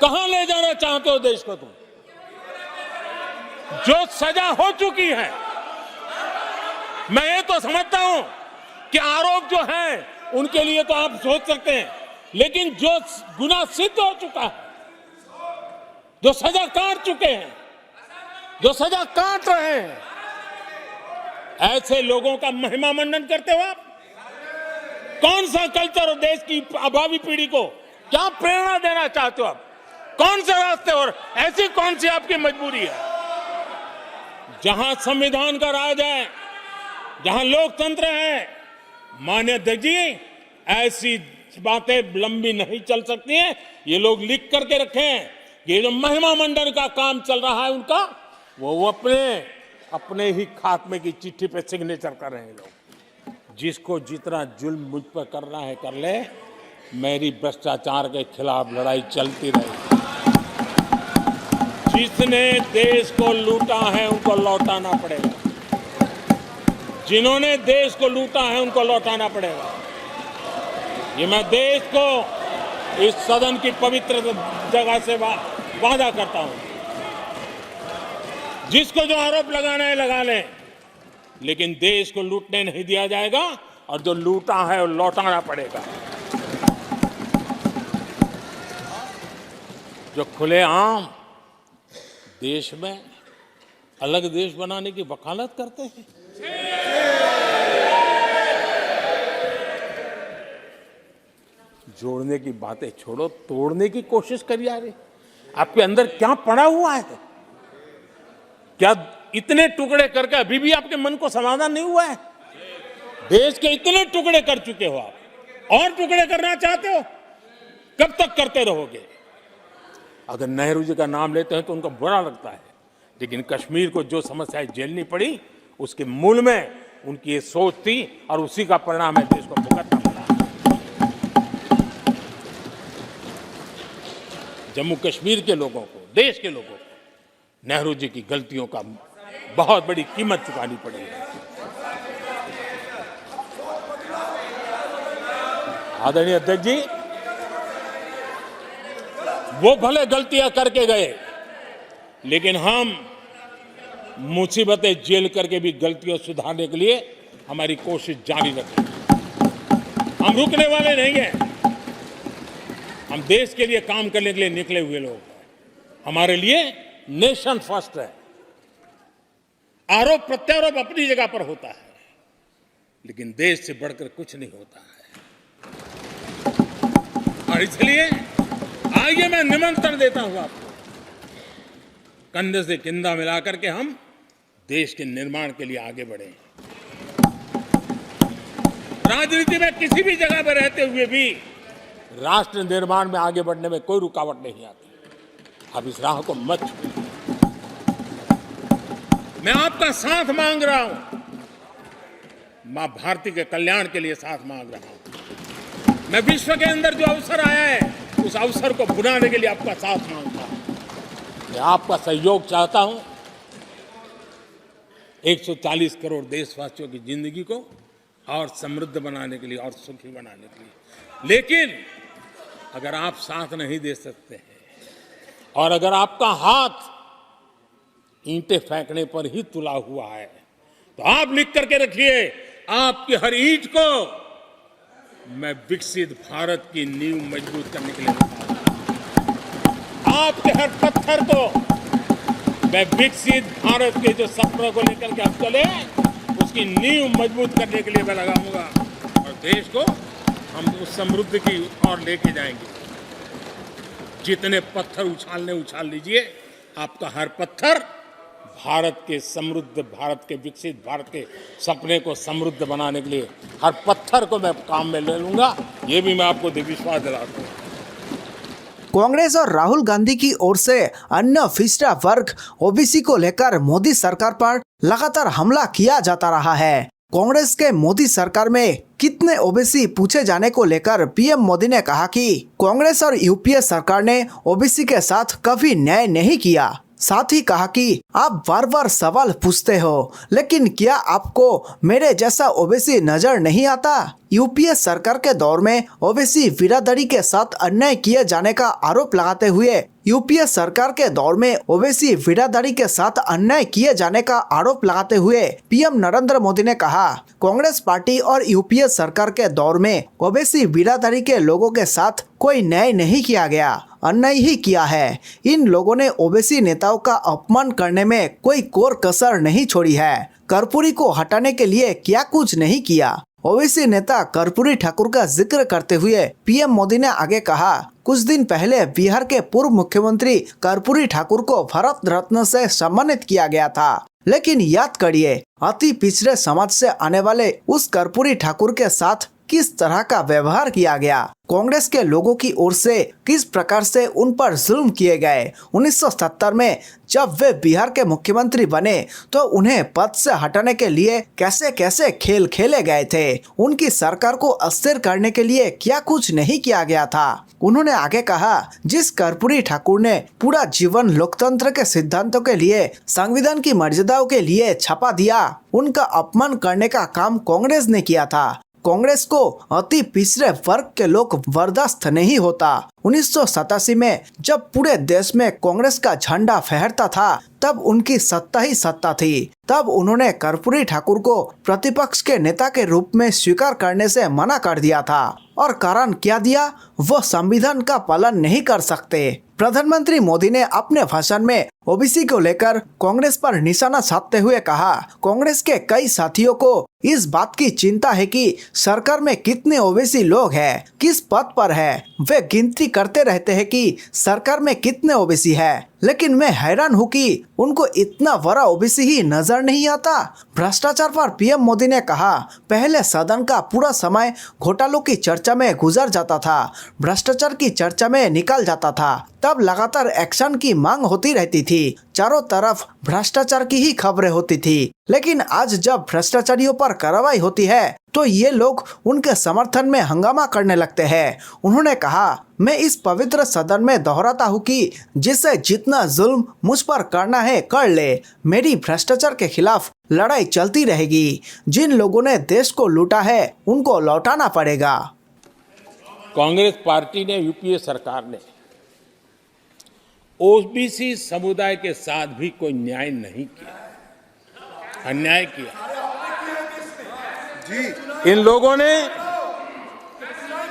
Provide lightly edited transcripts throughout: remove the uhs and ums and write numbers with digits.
कहां ले जाना चाहते हो देश को तुम? जो सजा हो चुकी है, मैं ये तो समझता हूं कि आरोप जो है उनके लिए तो आप सोच सकते हैं, लेकिन जो गुनाह सिद्ध हो चुका है, जो सजा काट चुके हैं, जो सजा काट रहे हैं, ऐसे लोगों का महिमा मंडन करते हो आप? कौन सा कल्चर और देश की भावी पीढ़ी को क्या प्रेरणा देना चाहते हो आप? कौन से रास्ते और ऐसी कौन सी आपकी मजबूरी है? जहां संविधान का राज है, जहां लोकतंत्र है, माननीय अध्यक्ष जी, ऐसी बातें लंबी नहीं चल सकती हैं। ये लोग लिख करके रखे हैं कि ये जो महिमा मंडन का काम चल रहा है उनका, वो अपने ही खात्मे की चिट्ठी पे सिग्नेचर कर रहे हैं लोग। जिसको जितना जुल्म मुझ पर करना है कर ले, मेरी भ्रष्टाचार के खिलाफ लड़ाई चलती रहेगी। जिसने देश को लूटा है उनको लौटाना पड़ेगा, जिन्होंने देश को लूटा है उनको लौटाना पड़ेगा। ये मैं देश को इस सदन की पवित्र जगह से वादा करता हूं। जिसको जो आरोप लगाना है लगा लें, लेकिन देश को लूटने नहीं दिया जाएगा और जो लूटा है वो लौटाना पड़ेगा। जो खुलेआम देश में अलग देश बनाने की वकालत करते हैं, जोड़ने की बातें छोड़ो, तोड़ने की कोशिश करिए। यार, आपके अंदर क्या पड़ा हुआ है? क्या इतने टुकड़े करके अभी भी आपके मन को समाधान नहीं हुआ है? देश के इतने टुकड़े कर चुके हो आप, और टुकड़े करना चाहते हो? कब तक करते रहोगे? अगर नेहरू जी का नाम लेते हैं तो उनको बुरा लगता है, लेकिन कश्मीर को जो समस्याएं झेलनी पड़ी उसके मूल में उनकी ये सोच थी और उसी का परिणाम है देश को भुगतना पड़ा। जम्मू कश्मीर के लोगों को, देश के लोगों को नेहरू जी की गलतियों का बहुत बड़ी कीमत चुकानी पड़ी है। आदरणीय अध्यक्ष जी, वो भले गलतियां करके गए, लेकिन हम मुसीबतें झेल करके भी गलतियों सुधारने के लिए हमारी कोशिश जारी रखें। हम रुकने वाले नहीं हैं। हम देश के लिए काम करने के लिए निकले हुए लोग हैं। हमारे लिए नेशन फर्स्ट है। आरोप प्रत्यारोप अपनी जगह पर होता है, लेकिन देश से बढ़कर कुछ नहीं होता है। और इसलिए आइए मैं निमंत्रण देता हूं आपको, कंधे से कंधा मिलाकर के हम देश के निर्माण के लिए आगे बढ़े। राजनीति में किसी भी जगह पर रहते हुए भी राष्ट्र निर्माण में आगे बढ़ने में कोई रुकावट नहीं आती। आप इस राह को मत छोड़िए। मैं आपका साथ मांग रहा हूं, मां भारती के कल्याण के लिए साथ मांग रहा हूं। मैं विश्व के अंदर जो अवसर आया है उस अवसर को बुलाने के लिए आपका साथ मांगता हूं। मैं आपका सहयोग चाहता हूं 140 करोड़ देशवासियों की जिंदगी को और समृद्ध बनाने के लिए और सुखी बनाने के लिए। लेकिन अगर आप साथ नहीं दे सकते हैं और अगर आपका हाथ ईंटें फेंकने पर ही तुला हुआ है, तो आप लिख करके रखिए, आपकी हर ईंट को मैं विकसित भारत की नींव मजबूत करने के लिए लगाऊंगा। आपके हर पत्थर को मैं विकसित भारत के जो सपनों को लेकर के आप चले उसकी नींव मजबूत करने के लिए मैं लगाऊंगा और देश को हम उस समृद्धि की ओर लेके जाएंगे। जितने पत्थर उछालने उछाल लीजिए, आपका हर पत्थर भारत के समृद्ध, भारत के विकसित भारत के सपने को समृद्ध बनाने के लिए हर पत्थर को मैं काम में ले लूंगा। ये भी मैं आपको विश्वास दिलाता हूँ। कांग्रेस और राहुल गांधी की ओर से अन्य पिछड़ा वर्ग ओबीसी को लेकर मोदी सरकार पर लगातार हमला किया जाता रहा है। कांग्रेस के मोदी सरकार में कितने ओबीसी पूछे जाने को लेकर पीएम मोदी ने कहा कि कांग्रेस और यूपीए सरकार ने ओबीसी के साथ कभी न्याय नहीं किया। साथ ही कहा कि आप बार बार सवाल पूछते हो, लेकिन क्या आपको मेरे जैसा ओबीसी नजर नहीं आता? यूपीए सरकार के दौर में ओबीसी बिरादरी के साथ अन्याय किए जाने का आरोप लगाते हुए यूपीए सरकार के दौर में ओबीसी बिरादरी के साथ अन्याय किए जाने का आरोप लगाते हुए पीएम नरेंद्र मोदी ने कहा, कांग्रेस पार्टी और यूपीए सरकार के दौर में ओबीसी बिरादरी के लोगों के साथ कोई न्याय नहीं किया गया, अन्याय ही किया है। इन लोगों ने ओबीसी नेताओं का अपमान करने में कोई कोर कसर नहीं छोड़ी है। कर्पूरी को हटाने के लिए क्या कुछ नहीं किया। ओबीसी नेता कर्पूरी ठाकुर का जिक्र करते हुए पीएम मोदी ने आगे कहा, कुछ दिन पहले बिहार के पूर्व मुख्यमंत्री कर्पूरी ठाकुर को भारत रत्न से सम्मानित किया गया था, लेकिन याद करिए अति पिछड़े समाज से आने वाले उस कर्पूरी ठाकुर के साथ किस तरह का व्यवहार किया गया। कांग्रेस के लोगों की ओर से किस प्रकार से उन पर जुल्म किए गए। 1970 में जब वे बिहार के मुख्यमंत्री बने तो उन्हें पद से हटाने के लिए कैसे कैसे खेल खेले गए थे। उनकी सरकार को अस्थिर करने के लिए क्या कुछ नहीं किया गया था। उन्होंने आगे कहा, जिस कर्पूरी ठाकुर ने पूरा जीवन लोकतंत्र के सिद्धांतों के लिए, संविधान की मर्यादाओं के लिए छापा दिया, उनका अपमान करने का काम कांग्रेस ने किया था। कांग्रेस को अति पिछड़े वर्ग के लोग बर्दाश्त नहीं होता। 1987 में जब पूरे देश में कांग्रेस का झंडा फहरता था तब उनकी सत्ता ही सत्ता थी। तब उन्होंने कर्पूरी ठाकुर को प्रतिपक्ष के नेता के रूप में स्वीकार करने से मना कर दिया था और कारण क्या दिया, वो संविधान का पालन नहीं कर सकते। प्रधानमंत्री मोदी ने अपने भाषण में ओबीसी को लेकर कांग्रेस पर निशाना साधते हुए कहा, कांग्रेस के कई साथियों को इस बात की चिंता है कि सरकार में कितने ओबीसी लोग हैं, किस पद पर है। वे गिनती करते रहते हैं कि सरकार में कितने ओबीसी है, लेकिन मैं हैरान हूँ कि उनको इतना बड़ा ओबीसी ही नजर नहीं आता। भ्रष्टाचार पर पीएम मोदी ने कहा, पहले सदन का पूरा समय घोटालों की चर्चा में गुजर जाता था, भ्रष्टाचार की चर्चा में निकल जाता था। तब लगातार एक्शन की मांग होती रहती थी, चारों तरफ भ्रष्टाचार की ही खबरें होती थी। लेकिन आज जब भ्रष्टाचारियों पर कार्रवाई होती है तो ये लोग उनके समर्थन में हंगामा करने लगते हैं। उन्होंने कहा, मैं इस पवित्र सदन में दोहराता हूँ कि जिसे जितना जुल्म मुझ पर करना है कर ले, मेरी भ्रष्टाचार के खिलाफ लड़ाई चलती रहेगी। जिन लोगों ने देश को लूटा है उनको लौटाना पड़ेगा। कांग्रेस पार्टी ने, यूपीए सरकार ने ओबीसी समुदाय के साथ भी कोई न्याय नहीं किया, अन्याय किया। इन लोगों ने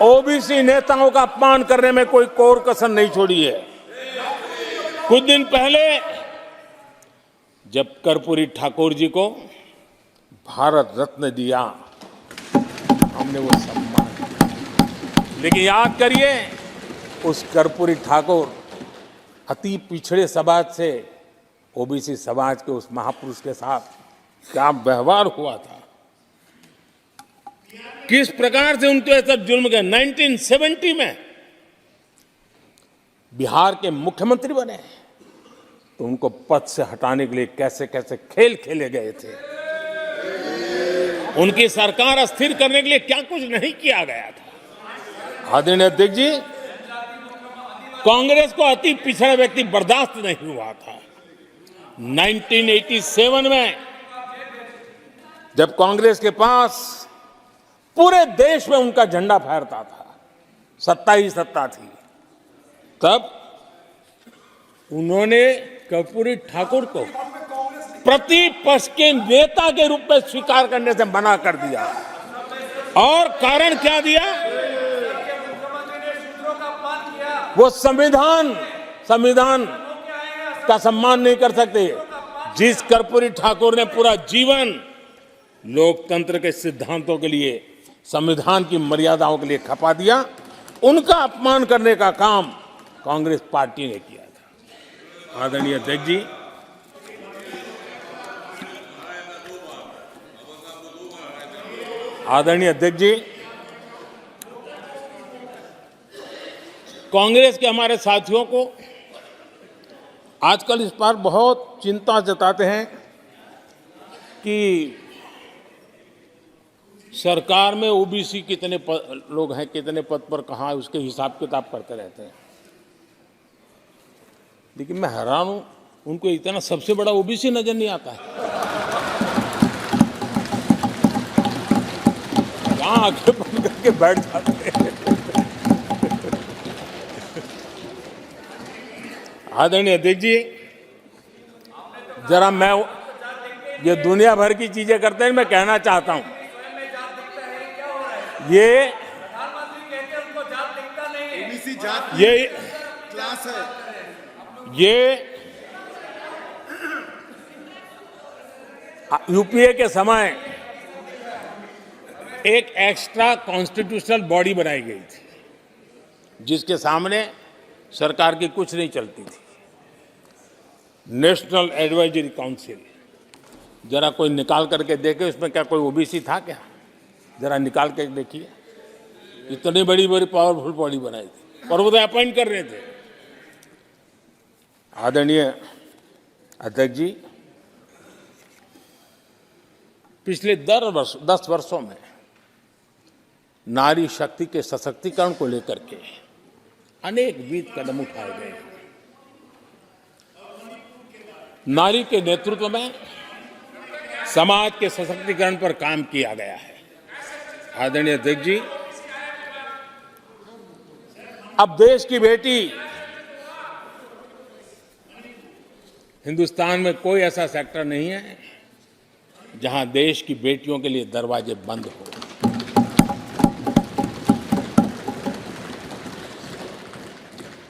ओबीसी नेताओं का अपमान करने में कोई कोर कसर नहीं छोड़ी है। कुछ दिन पहले जब कर्पूरी ठाकुर जी को भारत रत्न दिया, हमने वो सम्मान किया। लेकिन याद करिए, उस कर्पूरी ठाकुर अति पिछड़े समाज से ओबीसी समाज के उस महापुरुष के साथ क्या व्यवहार हुआ था, किस प्रकार से उनके साथ जुल्म किया। 1970 में बिहार के मुख्यमंत्री बने तो उनको पद से हटाने के लिए कैसे कैसे खेल खेले गए थे। उनकी सरकार अस्थिर करने के लिए क्या कुछ नहीं किया गया था। आदरणीय अध्यक्ष जी, कांग्रेस को अति पिछड़ा व्यक्ति बर्दाश्त नहीं हुआ था। 1987 में जब कांग्रेस के पास पूरे देश में उनका झंडा फहरता था, सत्ता ही सत्ता थी, तब उन्होंने कर्पूरी ठाकुर को प्रतिपक्ष के नेता के रूप में स्वीकार करने से मना कर दिया। और कारण क्या दिया, वो संविधान का सम्मान नहीं कर सकते। जिस कर्पूरी ठाकुर ने पूरा जीवन लोकतंत्र के सिद्धांतों के लिए, संविधान की मर्यादाओं के लिए खपा दिया, उनका अपमान करने का काम कांग्रेस पार्टी ने किया था। आदरणीय अध्यक्ष जी, कांग्रेस के हमारे साथियों को आजकल इस पर बहुत चिंता जताते हैं कि सरकार में ओबीसी कितने लोग हैं, कितने पद पर कहाँ है, उसके हिसाब किताब करते रहते हैं। लेकिन मैं हैरान हूं उनको इतना सबसे बड़ा ओबीसी नजर नहीं आता है। यहाँ आगे बंद करके बैठ जाते हैं। आदरणीय अध्यक्ष जी, जरा मैं ये दुनिया भर की चीजें करते हैं, मैं कहना चाहता हूं ये क्लास है। ये यूपीए के समय एक एक्स्ट्रा कॉन्स्टिट्यूशनल बॉडी बनाई गई थी जिसके सामने सरकार की कुछ नहीं चलती थी, नेशनल एडवाइजरी काउंसिल। जरा कोई निकाल करके देखे उसमें क्या कोई ओबीसी था क्या? जरा निकाल के देखिए, इतनी बड़ी बड़ी पावरफुल बॉडी बनाई थी और वो तो अपॉइंट कर रहे थे। आदरणीय अध्यक्ष जी, पिछले 10 वर्षों में नारी शक्ति के सशक्तिकरण को लेकर के अनेक विध कदम उठाए गए। नारी के नेतृत्व में समाज के सशक्तिकरण पर काम किया गया है। आदरणीय अध्यक्ष जी, अब देश की बेटी, हिंदुस्तान में कोई ऐसा सेक्टर नहीं है जहां देश की बेटियों के लिए दरवाजे बंद हो।